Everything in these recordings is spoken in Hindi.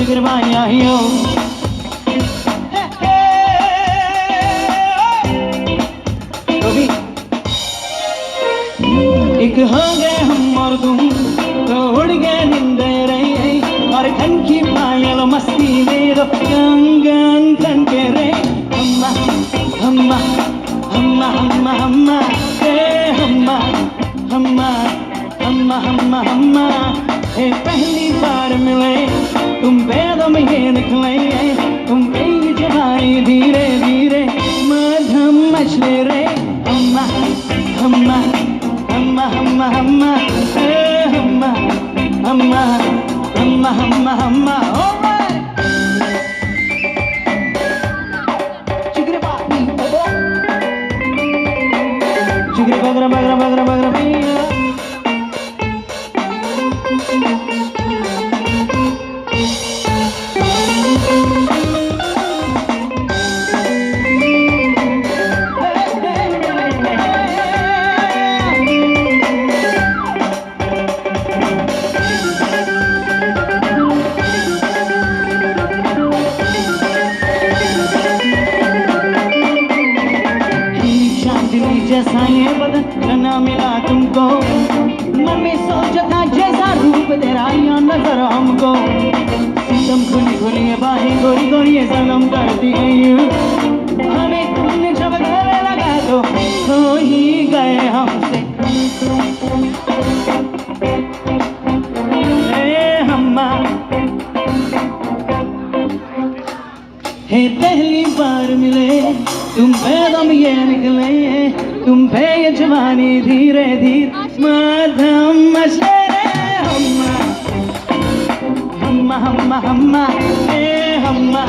जिगर भाई आइयो एक हो गए हम और तुम तो उड़ गए नींदे रही और खन की पायल मस्ती में दो गंगन खन के रे हम्मा हम्मा हम्मा हम्मा हम्मा हे हम्मा हम्मा हम्मा हम्मा हम्मा हे पहली बार मिले तुम बेदम ये निकले तुम गई जवानी धीरे धीरे मधम मछले रे हम्मा हम्मा हम्मा हम्मा हम्मा हे हम्मा हम्मा हम्मा हम्मा हम्मा चिगरे बाबी चिगरे बगरा बगरा बगरा बगरा भैया जैसा ये बदन न मिला तुमको मन में सोचा था जैसा रूप तेरा या नजर हमको सितम खुली खुली बाहें गोरी गोरी सनम करती है हमें तुमने जब गले लगा तो खो ही गए हमसे हम्मा हे पहली बार मिले तुम बेदम ये निकले तुम पे ये जवानी धीरे धीरे मधम मचले हम्मा हम्मा हम्मा हम्मा हे हम्मा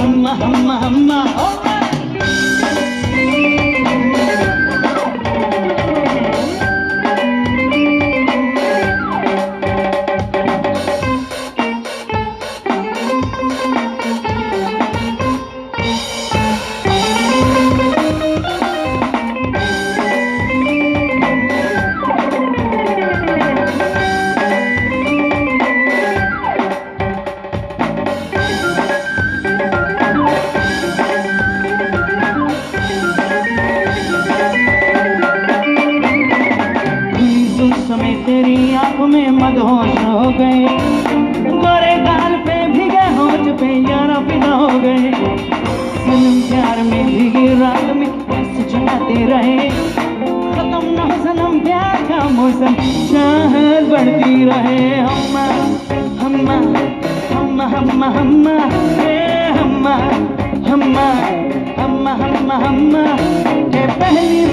हम्मा हम्मा हम्मा समय तेरी आंखों में मदहोश हो गए गोरे गाल पे भीगे होंठ पे यारा फिदा हो गए सनम प्यार में भीगी रात में बस जगाते रहे खत्म ना हो सनम प्यार का मौसम चाहत बढ़ती रहे हम्मा हम्मा हम्मा हम्मा हम्मा हे हम्मा हम्मा हम्मा हम्मा हम्मा हे पहली